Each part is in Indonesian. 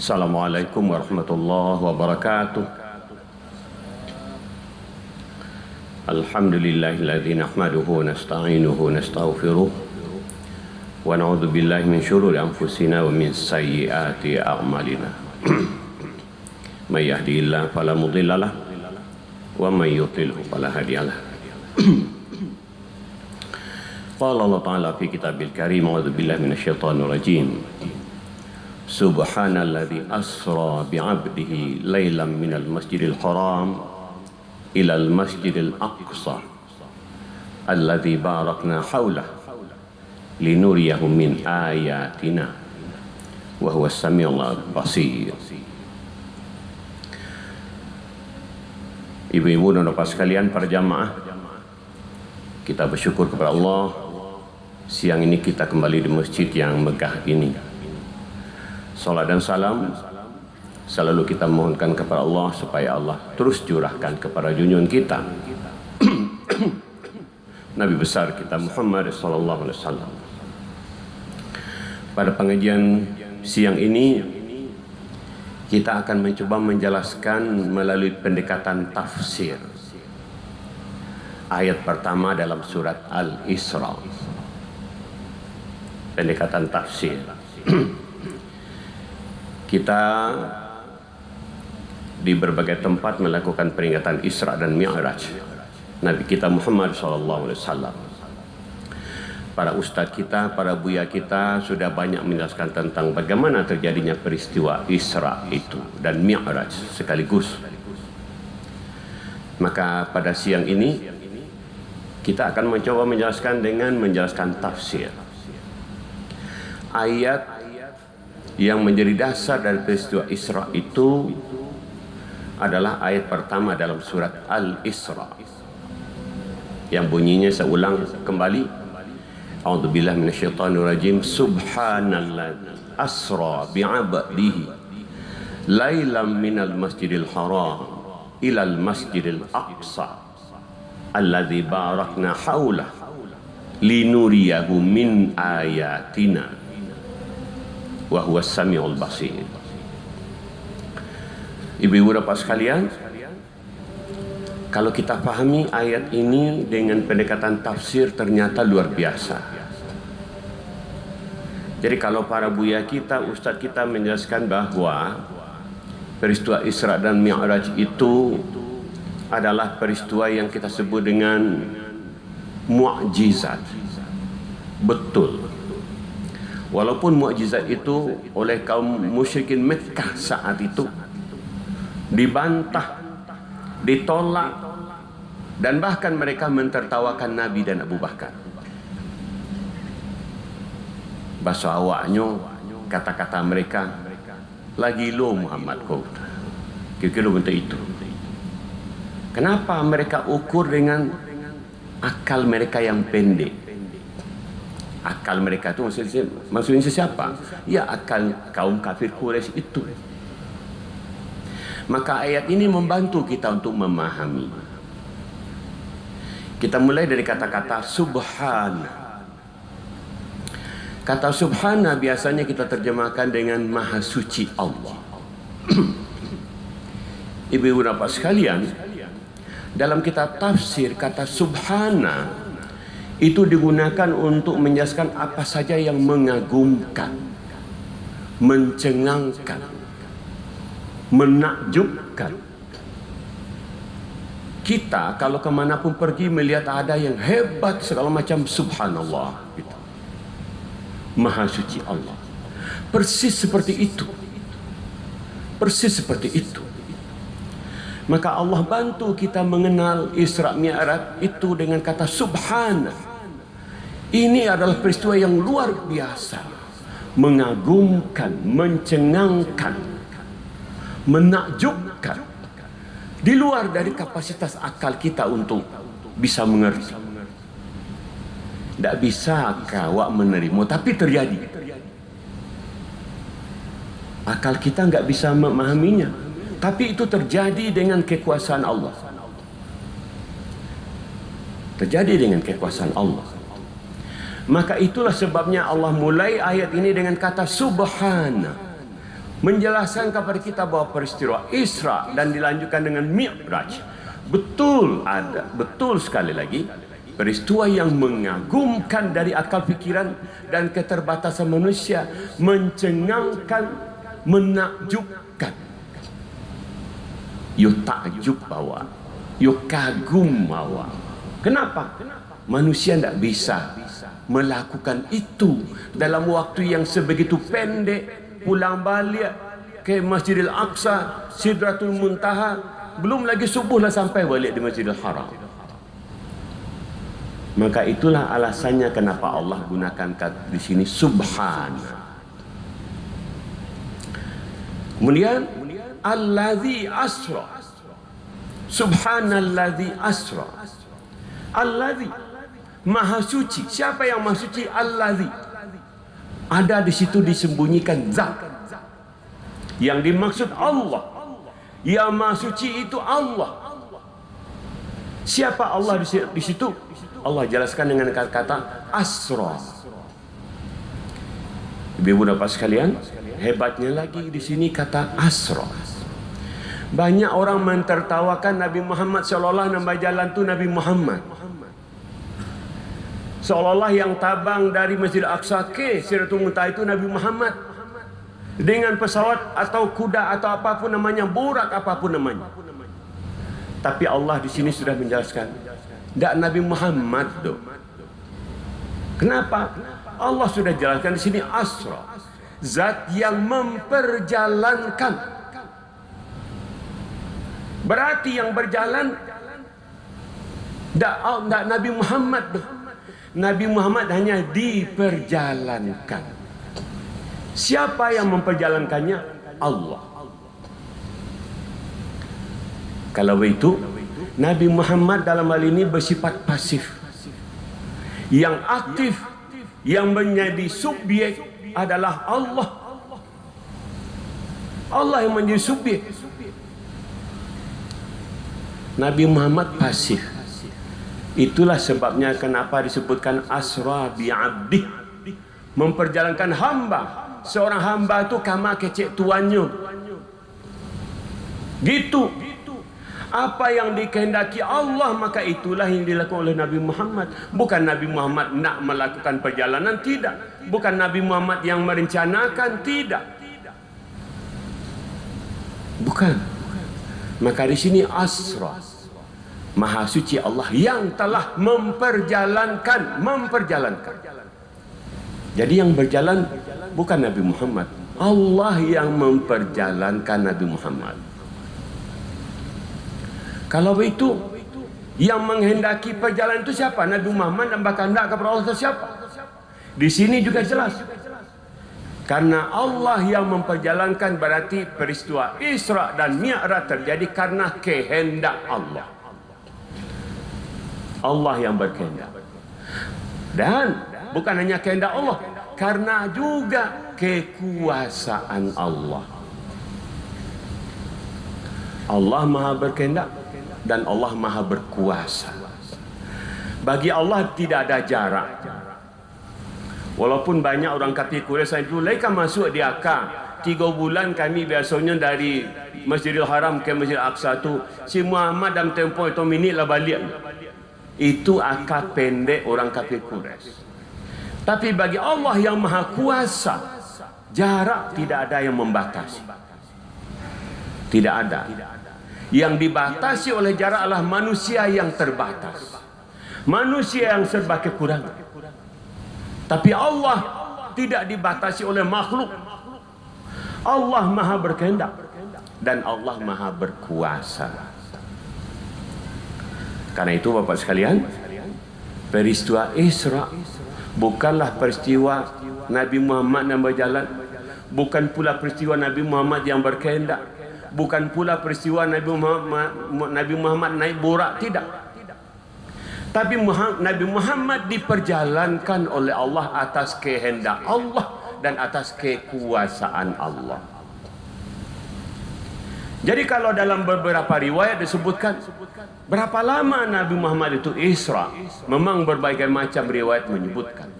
Assalamualaikum warahmatullahi wabarakatuh. Alhamdulillahilladzi nahmaduhu wa nasta'inuhu wa nastaghfiruh wa na'udzu billahi min syururi anfusina wa min sayyiati a'malina. May yahdihillahu fala mudhillalah wa may yudlilhu fala hadiyalah. Qala Allah Ta'ala fi kitabil karim, a'udzu billahi minasyaitonir rajim. Subhanalladzi asra bi'abdihi lailan minal masjidil haram ilal masjidil aqsa alladzi barakna haulah linuriyahu min ayatina wa huwas samiul basir. Ibu-ibu dan bapak sekalian, para jamaah, kita bersyukur kepada Allah, siang ini kita kembali di masjid yang megah ini. Salat dan salam selalu kita mohonkan kepada Allah supaya Allah terus curahkan kepada junjungan kita Nabi besar kita Muhammad sallallahu alaihi wasallam. Pada pengajian siang ini kita akan mencoba menjelaskan melalui pendekatan tafsir ayat pertama dalam surat Al-Isra. Pendekatan tafsir. Kita di berbagai tempat melakukan peringatan Isra dan Mi'raj Nabi kita Muhammad SAW. Para ustadz kita, para buya kita sudah banyak menjelaskan tentang bagaimana terjadinya peristiwa Isra itu dan Mi'raj sekaligus. Maka pada siang ini kita akan mencoba menjelaskan dengan menjelaskan tafsir ayat yang menjadi dasar dari peristiwa Isra itu adalah ayat pertama dalam surat Al-Isra yang bunyinya, saya ulang kembali, a'udzubillahi minasyaitonirrajim. Subhanalladzi asra bi'abdihi lailan minal masjidil haram ilal masjidil aqsa alladzi barakna haulah linuriyahu min ayatina wa huwas samiul basir. Ibu-ibu bapak sekalian, kalau kita pahami ayat ini dengan pendekatan tafsir ternyata luar biasa. Jadi kalau para buya kita, ustadz kita menjelaskan bahwa peristiwa Isra dan Mi'raj itu adalah peristiwa yang kita sebut dengan mukjizat. Betul. Walaupun mukjizat itu oleh kaum musyrikin Mekah saat itu dibantah, ditolak, dan bahkan mereka mentertawakan Nabi dan Abu Bakar. Bahasa awaknya, kata-kata mereka, lagi lo Muhammad kau. Kira-kira bentuk itu. Kenapa mereka ukur dengan akal mereka yang pendek? Akal mereka itu maksudnya siapa? Ya, akal kaum kafir Quraisy itu. Maka ayat ini membantu kita untuk memahami. Kita mulai dari kata-kata subhana. Kata subhana biasanya kita terjemahkan dengan maha suci Allah. Ibu-ibu bapak sekalian, dalam kitab tafsir kata subhana itu digunakan untuk menjelaskan apa saja yang mengagumkan, mencengangkan, menakjubkan. Kita kalau kemanapun pergi melihat ada yang hebat segala macam, subhanallah gitu. Maha suci Allah. Persis seperti itu. Persis seperti itu. Maka Allah bantu kita mengenal Isra Mi'raj itu dengan kata subhana. Ini adalah peristiwa yang luar biasa, mengagumkan, mencengangkan, menakjubkan, di luar dari kapasitas akal kita untuk bisa mengerti. Tidak bisa kawak menerima, tapi terjadi. Akal kita nggak bisa memahaminya, tapi itu terjadi dengan kekuasaan Allah. Terjadi dengan kekuasaan Allah. Maka itulah sebabnya Allah mulai ayat ini dengan kata subhana. menjelaskan kepada kita bahwa peristiwa Isra dan dilanjutkan dengan Mi'raj betul ada, betul sekali lagi peristiwa yang mengagumkan dari akal pikiran dan keterbatasan manusia, mencengangkan, menakjubkan. You takjub bawa, you kagum bawa. Kenapa? Manusia tidak bisa melakukan itu dalam waktu yang sebegitu pendek. Pulang balik ke Masjidil Aqsa, Sidratul Muntaha, belum lagi subuh lah sampai balik di Masjidil Haram. Maka itulah alasannya kenapa Allah gunakan kata di sini subhana. Kemudian allazi asra, subhanallazi asra. Allazi, maha suci. Siapa yang maha suci? Allazi. Ada di situ disembunyikan zat. Yang dimaksud Allah. Yang maha suci itu Allah. Siapa Allah di situ? Allah jelaskan dengan kata-kata asra. Ibu bapak sekalian, hebatnya lagi di sini kata asra. Banyak orang mentertawakan Nabi Muhammad sallallahu alaihi wasallam jalan tu Nabi Muhammad. Seolah-olah yang tabang dari Masjid Al-Aqsa ke Sidratul Muntaha itu Nabi Muhammad. Dengan pesawat atau kuda atau apapun namanya, burak apapun namanya. Tapi Allah di sini sudah menjelaskan, tidak Nabi Muhammad tuh. Kenapa? Allah sudah jelaskan di sini asra, zat yang memperjalankan. Berarti yang berjalan tidak Nabi Muhammad tuh. Nabi Muhammad hanya diperjalankan. Siapa yang memperjalankannya? Allah. Kalau itu, Nabi Muhammad dalam hal ini bersifat pasif. Yang aktif, yang menjadi subjek adalah Allah. Allah yang menjadi subjek. Nabi Muhammad pasif. Itulah sebabnya kenapa disebutkan asra bi'abdi, memperjalankan hamba. Seorang hamba itu kama kecek tuannya. Gitu. Apa yang dikehendaki Allah, maka itulah yang dilakukan oleh Nabi Muhammad. Bukan Nabi Muhammad nak melakukan perjalanan, tidak. Bukan Nabi Muhammad yang merencanakan, tidak. Bukan. Maka di sini asra, maha suci Allah yang telah memperjalankan. Jadi yang berjalan bukan Nabi Muhammad, Allah yang memperjalankan Nabi Muhammad. Kalau begitu, yang menghendaki perjalanan itu siapa? Nabi Muhammad dan berkehendak kepada Allah itu siapa? Di sini juga jelas. Karena Allah yang memperjalankan, berarti peristiwa Isra dan Mi'raj terjadi karena kehendak Allah. Allah yang berkehendak. Dan bukan hanya kehendak Allah, karena juga kekuasaan Allah. Allah maha berkehendak dan Allah maha berkuasa. Bagi Allah tidak ada jarak. Walaupun banyak orang kafir Quraisy itu mereka masuk di Akar 3 bulan, kami biasanya dari Masjidil Haram ke Masjid Al-Aqsa tu, si Muhammad dalam tempoh itu minit lah balik. Itu akal pendek orang kafir Quraisy. Tapi bagi Allah yang maha kuasa, jarak tidak ada yang membatasi. Tidak ada. Yang dibatasi oleh jarak adalah manusia yang terbatas. Manusia yang serba kekurangan. Tapi Allah tidak dibatasi oleh makhluk. Allah maha berkehendak dan Allah maha berkuasa. Karena itu Bapak sekalian, peristiwa Isra bukanlah peristiwa Nabi Muhammad yang berjalan, bukan pula peristiwa Nabi Muhammad yang berkehendak, bukan pula peristiwa Nabi Muhammad naik burak, tidak. Tapi Nabi Muhammad diperjalankan oleh Allah atas kehendak Allah dan atas kekuasaan Allah. Jadi kalau dalam beberapa riwayat disebutkan berapa lama Nabi Muhammad itu Isra, memang berbagai macam riwayat menyebutkan.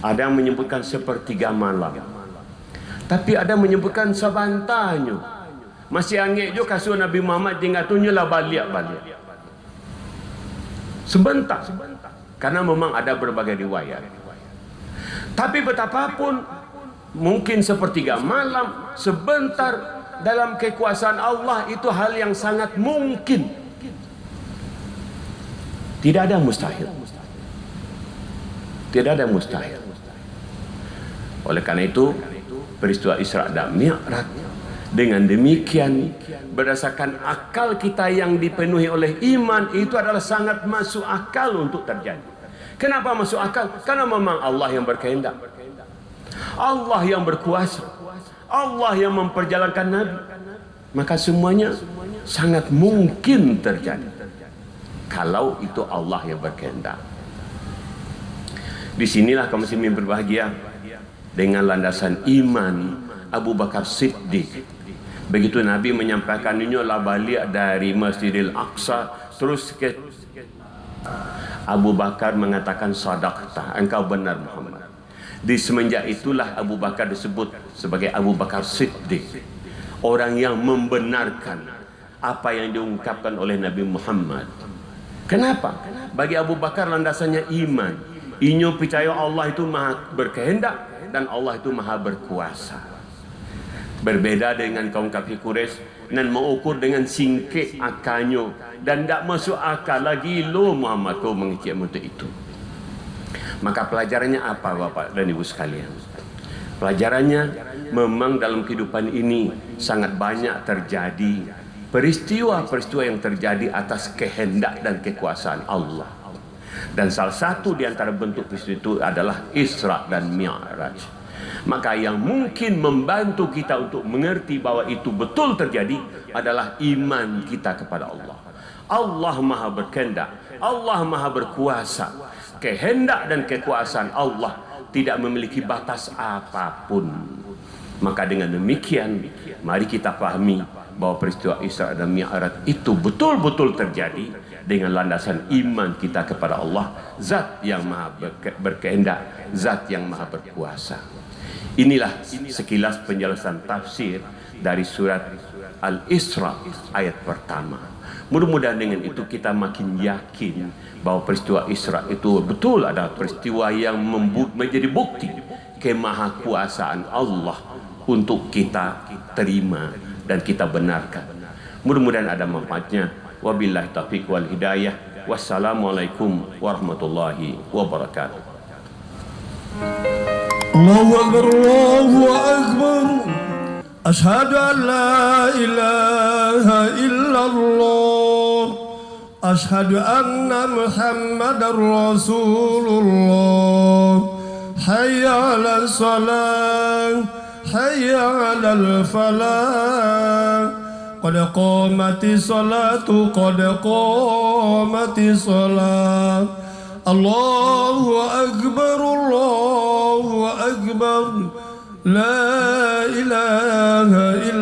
Ada yang menyebutkan 1/3 malam. Tapi ada menyebutkan sabantanyo. Masih angin jo kasut Nabi Muhammad tinggal tunjulah balik. Sebentar. Karena memang ada berbagai riwayat. Tapi betapapun mungkin sepertiga malam, sebentar dalam kekuasaan Allah itu hal yang sangat mungkin. Tidak ada mustahil. Tidak ada mustahil. Oleh karena itu, peristiwa Isra dan Mi'raj dengan demikian berdasarkan akal kita yang dipenuhi oleh iman itu adalah sangat masuk akal untuk terjadi. Kenapa masuk akal? Karena memang Allah yang berkehendak, Allah yang berkuasa, Allah yang memperjalankan Nabi. Maka semuanya sangat mungkin terjadi kalau itu Allah yang berkehendak. Disinilah kaum muslimin berbahagia dengan landasan iman Abu Bakar Siddiq. Begitu Nabi menyampaikan ini lah balik dari Masjidil Aqsa terus ke Abu Bakar mengatakan sadaqta, engkau benar Muhammad. Di semenjak itulah Abu Bakar disebut sebagai Abu Bakar Siddiq, orang yang membenarkan apa yang diungkapkan oleh Nabi Muhammad. Kenapa? Bagi Abu Bakar landasannya iman. Inyo percaya Allah itu maha berkehendak dan Allah itu maha berkuasa. Berbeda dengan kaum kafir Quraisy dan mengukur dengan singkik akalnya dan tak masuk akal lagi lo Muhammad kau mengicik untuk itu. Maka pelajarannya apa Bapak dan Ibu sekalian? Pelajarannya memang dalam kehidupan ini sangat banyak terjadi peristiwa-peristiwa yang terjadi atas kehendak dan kekuasaan Allah. Dan salah satu di antara bentuk peristiwa itu adalah Isra dan Mi'raj. Maka yang mungkin membantu kita untuk mengerti bahwa itu betul terjadi adalah iman kita kepada Allah. Allah maha berkehendak, Allah maha berkuasa. Kehendak dan kekuasaan Allah tidak memiliki batas apapun. Maka dengan demikian mari kita pahami bahwa peristiwa Isra dan Mi'raj itu betul-betul terjadi dengan landasan iman kita kepada Allah, zat yang maha berkehendak, zat yang maha berkuasa. Inilah sekilas penjelasan tafsir dari surat Al-Isra ayat pertama. Mudah-mudahan dengan itu kita makin yakin bahwa peristiwa Isra itu betul adalah peristiwa yang menjadi bukti kemahakuasaan Allah untuk kita terima dan kita benarkan. Mudah-mudahan ada manfaatnya. Wabillahi taufiq wal hidayah. Wassalamualaikum warahmatullahi wabarakatuh. Allahu Akbar, Allahu Akbar. Ashhadu an la ilaha illallah. Ashhadu anna Muhammadar Rasulullah. Hayya 'alal salah, hayya 'alal falah. Qad qamatis salatu, qad qamatis salat. Allahu Akbar, Allahu Akbar. La ilaha illallah.